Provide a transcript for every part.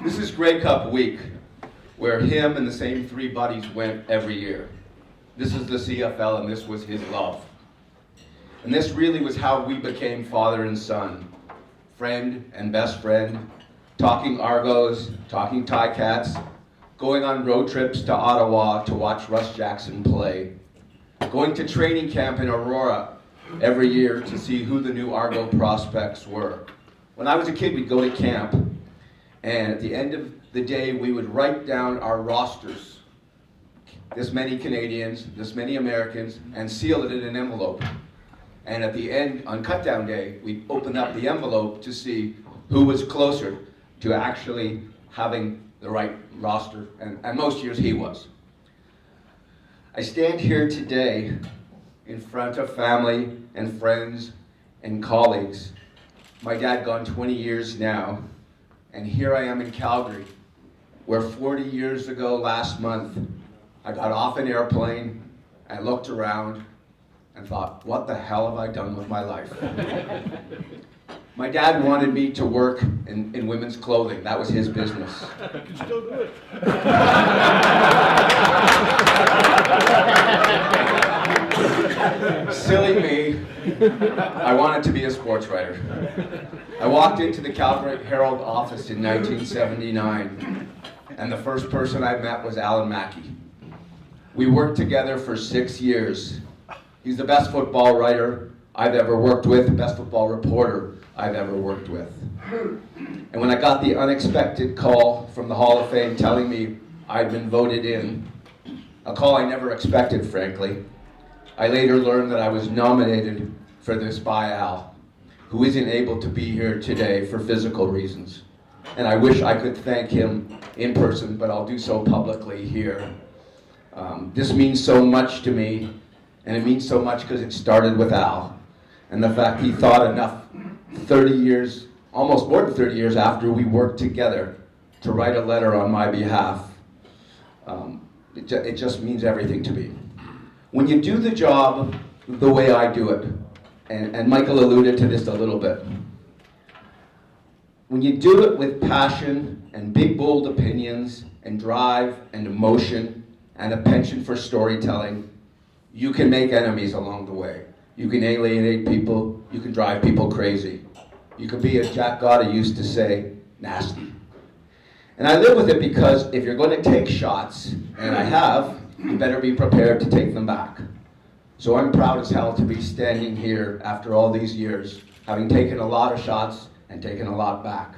This is Grey Cup week, where him and the same three buddies went every year. This is the CFL, and this was his love. And this really was how we became father and son, friend and best friend, talking Argos, talking Ticats, going on road trips to Ottawa to watch Russ Jackson play, going to training camp in Aurora every year to see who the new Argo prospects were. When I was a kid, we'd go to camp, and at the end of the day, we would write down our rosters, this many Canadians, this many Americans, and seal it in an envelope. And at the end, on cutdown day, we'd open up the envelope to see who was closer to actually having the right roster, and most years he was. I stand here today in front of family and friends and colleagues. My dad gone 20 years now, and here I am in Calgary, where 40 years ago last month, I got off an airplane, I looked around, and thought, what the hell have I done with my life? My dad wanted me to work in women's clothing. That was his business. You can still do it. Silly me. I wanted to be a sports writer. I walked into the Calgary Herald office in 1979, and the first person I met was Alan Mackey. We worked together for 6 years. He's the best football writer I've ever worked with, the best football reporter I've ever worked with. And when I got the unexpected call from the Hall of Fame telling me I'd been voted in, a call I never expected, frankly, I later learned that I was nominated for this by Al, who isn't able to be here today for physical reasons. And I wish I could thank him in person, but I'll do so publicly here. This means so much to me, and it means so much because it started with Al. And the fact he thought enough 30 years, almost more than 30 years after we worked together, to write a letter on my behalf, it just means everything to me. When you do the job the way I do it, and Michael alluded to this a little bit, when you do it with passion and big bold opinions and drive and emotion and a penchant for storytelling, you can make enemies along the way. You can alienate people, you can drive people crazy. You can be, as Jack Gotti used to say, nasty. And I live with it because if you're going to take shots, and I have, you better be prepared to take them back. So I'm proud as hell to be standing here after all these years, having taken a lot of shots and taken a lot back.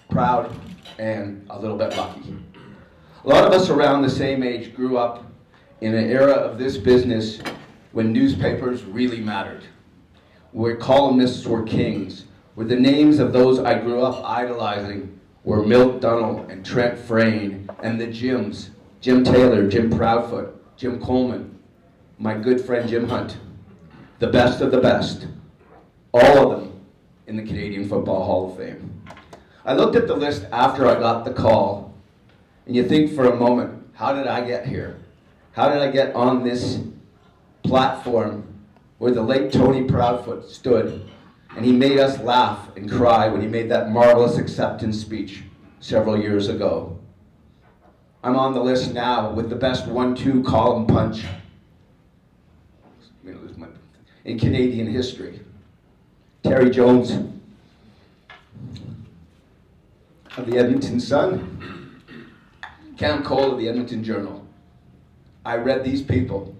Proud and a little bit lucky. A lot of us around the same age grew up in an era of this business when newspapers really mattered, where columnists were kings, where the names of those I grew up idolizing were Milt Dunnell and Trent Frayne, and the Jims, Jim Taylor, Jim Proudfoot, Jim Coleman, my good friend Jim Hunt, the best of the best, all of them in the Canadian Football Hall of Fame. I looked at the list after I got the call, and you think for a moment, how did I get here? How did I get on this platform where the late Tony Proudfoot stood, and he made us laugh and cry when he made that marvelous acceptance speech several years ago? I'm on the list now with the best 1-2 column punch in Canadian history. Terry Jones of the Edmonton Sun, Cam Cole of the Edmonton Journal. I read these people,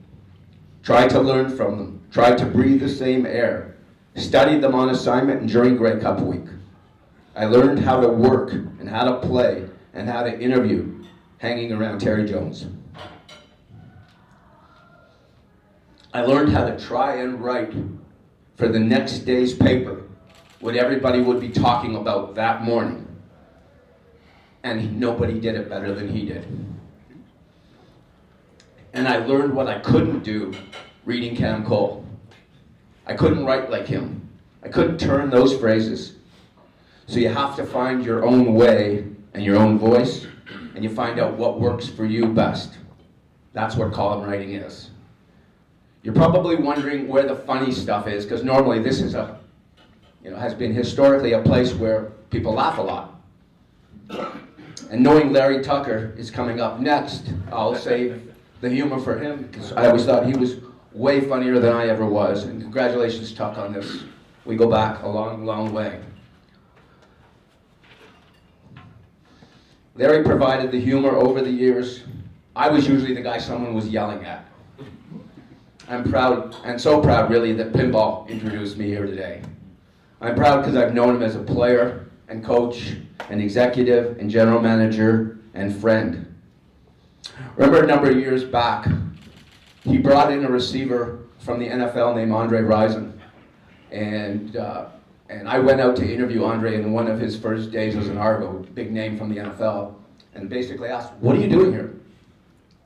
tried to learn from them, tried to breathe the same air, studied them on assignment and during Grey Cup week. I learned how to work and how to play and how to interview hanging around Terry Jones. I learned how to try and write for the next day's paper what everybody would be talking about that morning. And nobody did it better than he did. And I learned what I couldn't do reading Cam Cole. I couldn't write like him. I couldn't turn those phrases. So you have to find your own way and your own voice, and you find out what works for you best. That's what column writing is. You're probably wondering where the funny stuff is, because normally this is has been historically a place where people laugh a lot. And knowing Larry Tucker is coming up next, I'll save the humor for him, because I always thought he was way funnier than I ever was. And congratulations, Tuck, on this. We go back a long, long way. Larry provided the humor over the years. I was usually the guy someone was yelling at. I'm proud, and so proud really, that Pinball introduced me here today. I'm proud because I've known him as a player and coach and executive and general manager and friend. Remember a number of years back, he brought in a receiver from the NFL named Rison. And I went out to interview Andre in one of his first days as an Argo, big name from the NFL, and basically asked, "What are you doing here?"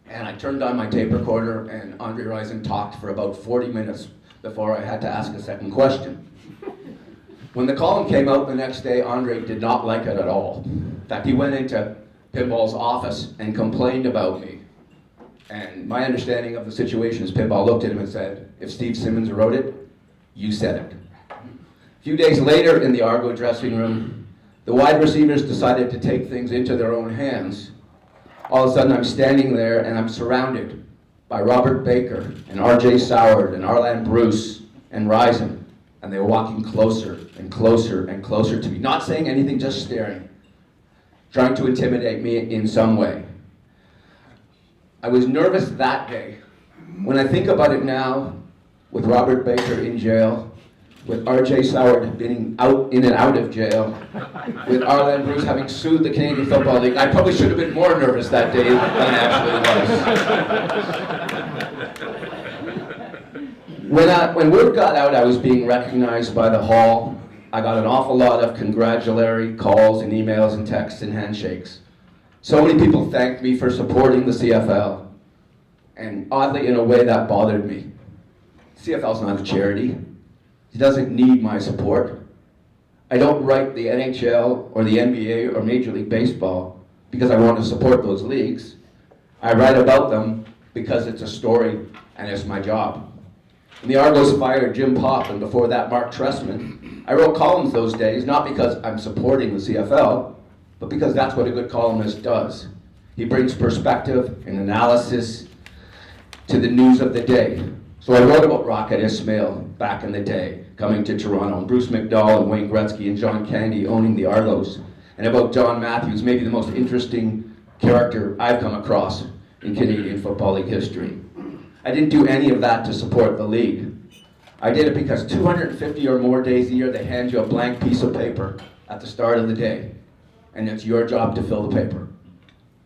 And I turned on my tape recorder, and Andre Rison talked for about 40 minutes before I had to ask a second question. When the column came out the next day, Andre did not like it at all. In fact, he went into Pinball's office and complained about me. And my understanding of the situation is Pinball looked at him and said, "If Steve Simmons wrote it, you said it." A few days later in the Argo dressing room, the wide receivers decided to take things into their own hands. All of a sudden I'm standing there and I'm surrounded by Robert Baker and R.J. Soward and Arland Bruce and Rison. And they were walking closer and closer and closer to me, not saying anything, just staring, trying to intimidate me in some way. I was nervous that day. When I think about it now, with Robert Baker in jail, with R.J. Soward being in and out of jail, with Arland Bruce having sued the Canadian Football League, I probably should have been more nervous that day than I actually was. When word got out I was being recognized by the Hall, I got an awful lot of congratulatory calls and emails and texts and handshakes. So many people thanked me for supporting the CFL, and oddly, in a way, that bothered me. CFL's not a charity. It doesn't need my support. I don't write the NHL or the NBA or Major League Baseball because I want to support those leagues. I write about them because it's a story and it's my job. When the Argos fired Jim Popp and before that Mark Trestman, I wrote columns those days, not because I'm supporting the CFL, but because that's what a good columnist does. He brings perspective and analysis to the news of the day. So I wrote about Rocket Ismail back in the day, coming to Toronto, and Bruce McDowell and Wayne Gretzky and John Candy owning the Argos, and about John Matthews, maybe the most interesting character I've come across in Canadian Football League history. I didn't do any of that to support the league. I did it because 250 or more days a year they hand you a blank piece of paper at the start of the day, and it's your job to fill the paper.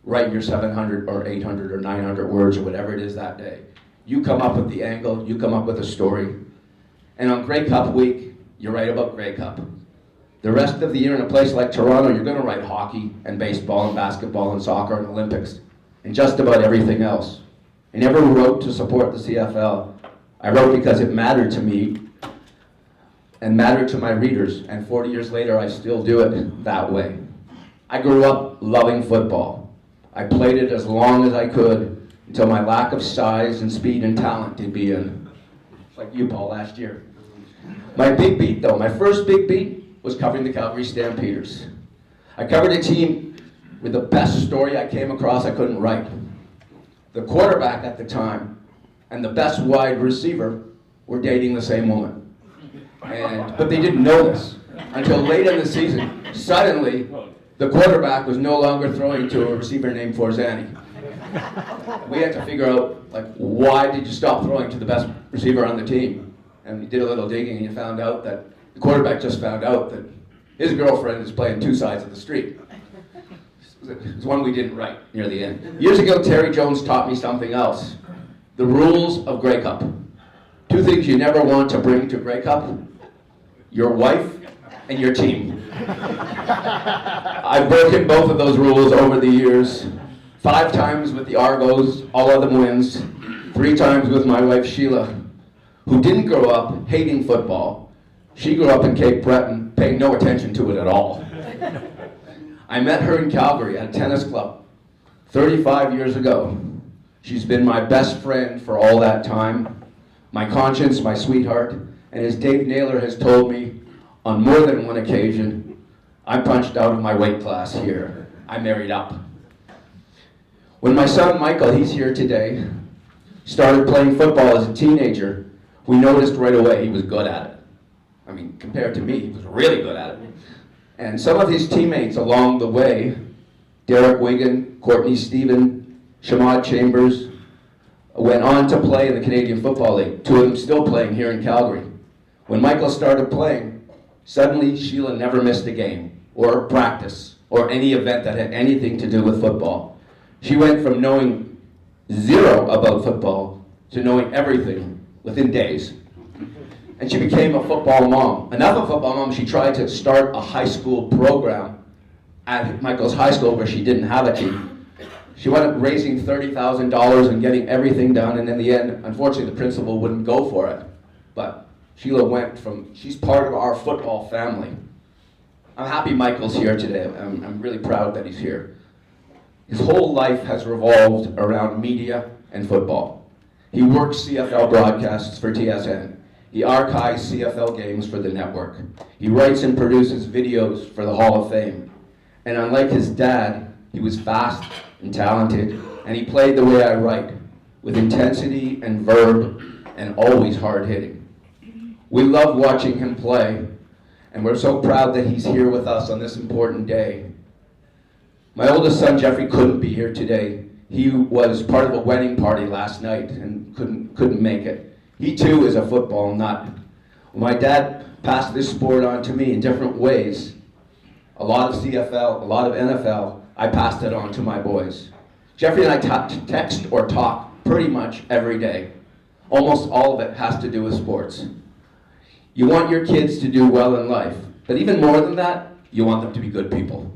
Write your 700 or 800 or 900 words or whatever it is that day. You come up with the angle, you come up with a story. And on Grey Cup week, you write about Grey Cup. The rest of the year in a place like Toronto, you're going to write hockey and baseball and basketball and soccer and Olympics and just about everything else. I never wrote to support the CFL. I wrote because it mattered to me and mattered to my readers. And 40 years later, I still do it that way. I grew up loving football. I played it as long as I could until my lack of size and speed and talent did me in. Like you, Paul, last year. My big beat, though, my first big beat was covering the Calgary Stampeders. I covered a team with the best story I came across I couldn't write. The quarterback at the time and the best wide receiver were dating the same woman. But they didn't know this until late in the season. Suddenly, the quarterback was no longer throwing to a receiver named Forzani. We had to figure out, why did you stop throwing to the best receiver on the team? And we did a little digging and you found out that the quarterback just found out that his girlfriend is playing two sides of the street. It's one we didn't write near the end. Years ago, Terry Jones taught me something else. The rules of Grey Cup. Two things you never want to bring to Grey Cup: your wife and your team. I've broken both of those rules over the years. 5 times with the Argos, all of them wins. 3 times with my wife Sheila, who didn't grow up hating football. She grew up in Cape Breton, paying no attention to it at all. I met her in Calgary at a tennis club 35 years ago. She's been my best friend for all that time, my conscience, my sweetheart, and as Dave Naylor has told me on more than one occasion, I punched out of my weight class here. I married up. When my son Michael, he's here today, started playing football as a teenager, we noticed right away he was good at it. I mean, compared to me, he was really good at it. And some of his teammates along the way, Derek Wigan, Courtney Stephen, Shamad Chambers, went on to play in the Canadian Football League, two of them still playing here in Calgary. When Michael started playing, suddenly Sheila never missed a game, or practice, or any event that had anything to do with football. She went from knowing zero about football to knowing everything within days. And she became a football mom. Enough of a football mom, she tried to start a high school program at Michael's high school where she didn't have a team. She wound up raising $30,000 and getting everything done, and in the end, unfortunately, the principal wouldn't go for it. But Sheila went from, she's part of our football family. I'm happy Michael's here today. I'm really proud that he's here. His whole life has revolved around media and football. He works CFL broadcasts for TSN. He archives CFL games for the network. He writes and produces videos for the Hall of Fame. And unlike his dad, he was fast and talented, and he played the way I write, with intensity and verb, and always hard-hitting. We love watching him play, and we're so proud that he's here with us on this important day. My oldest son, Jeffrey, couldn't be here today. He was part of a wedding party last night and couldn't make it. He too is a football nut. My dad passed this sport on to me in different ways. A lot of CFL, a lot of NFL, I passed it on to my boys. Jeffrey and I text or talk pretty much every day. Almost all of it has to do with sports. You want your kids to do well in life, but even more than that, you want them to be good people.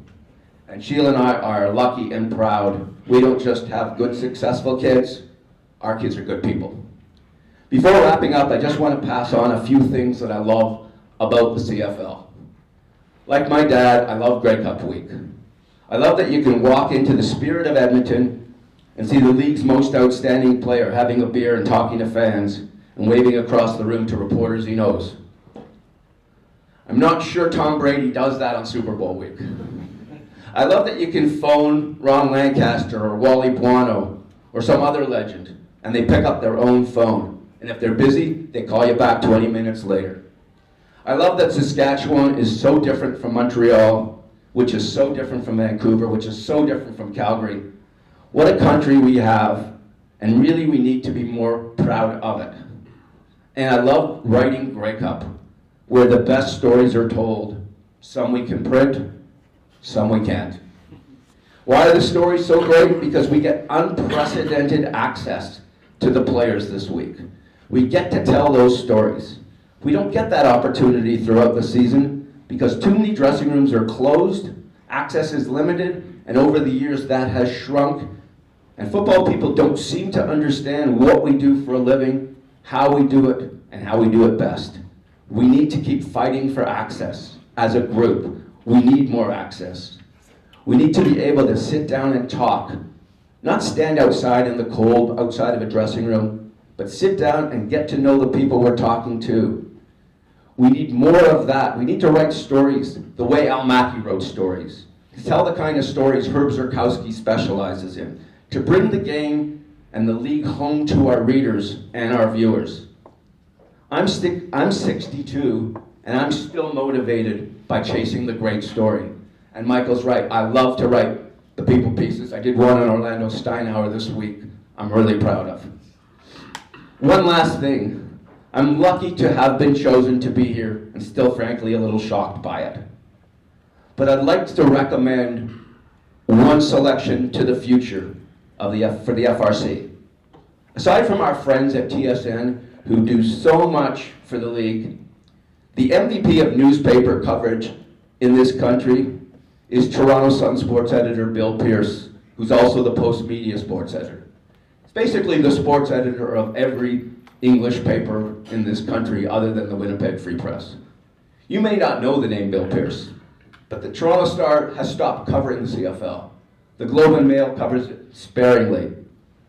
And Sheila and I are lucky and proud. We don't just have good, successful kids, our kids are good people. Before wrapping up, I just want to pass on a few things that I love about the CFL. Like my dad, I love Grey Cup Week. I love that you can walk into the Spirit of Edmonton and see the league's most outstanding player having a beer and talking to fans and waving across the room to reporters he knows. I'm not sure Tom Brady does that on Super Bowl week. I love that you can phone Ron Lancaster or Wally Buono or some other legend and they pick up their own phone. And if they're busy, they call you back 20 minutes later. I love that Saskatchewan is so different from Montreal, which is so different from Vancouver, which is so different from Calgary. What a country we have, and really we need to be more proud of it. And I love writing Grey Cup, where the best stories are told. Some we can print, some we can't. Why are the stories so great? Because we get unprecedented access to the players this week. We get to tell those stories. We don't get that opportunity throughout the season because too many dressing rooms are closed, access is limited, and over the years that has shrunk. And football people don't seem to understand what we do for a living, how we do it, and how we do it best. We need to keep fighting for access as a group. We need more access. We need to be able to sit down and talk, not stand outside in the cold, outside of a dressing room, but sit down and get to know the people we're talking to. We need more of that. We need to write stories the way Al Mackey wrote stories. To tell the kind of stories Herb Zurkowski specializes in. To bring the game and the league home to our readers and our viewers. I'm 62, and I'm still motivated by chasing the great story. And Michael's right, I love to write the people pieces. I did one on Orlando Steinauer this week I'm really proud of. One last thing. I'm lucky to have been chosen to be here and still frankly a little shocked by it. But I'd like to recommend one selection to the future for the FRC. Aside from our friends at TSN who do so much for the league, the MVP of newspaper coverage in this country is Toronto Sun sports editor Bill Pearce, who's also the Post Media sports editor. Basically the sports editor of every English paper in this country other than the Winnipeg Free Press. You may not know the name Bill Pearce, but the Toronto Star has stopped covering the CFL. The Globe and Mail covers it sparingly.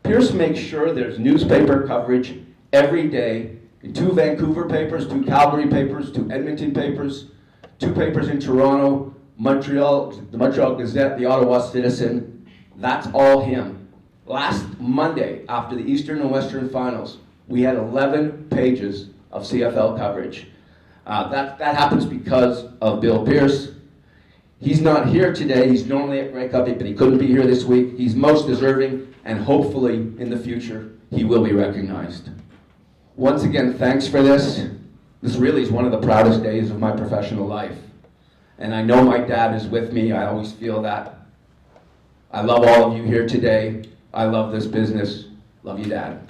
Pearce makes sure there's newspaper coverage every day in 2 Vancouver papers, 2 Calgary papers, 2 Edmonton papers, 2 papers in Toronto, the Montreal Gazette, the Ottawa Citizen, that's all him. Last Monday, after the Eastern and Western Finals, we had 11 pages of CFL coverage. That happens because of Bill Pierce. He's not here today. He's normally at Grey Cup, but he couldn't be here this week. He's most deserving, and hopefully in the future, he will be recognized. Once again, thanks for this. This really is one of the proudest days of my professional life. And I know my dad is with me. I always feel that. I love all of you here today. I love this business. Love you, Dad.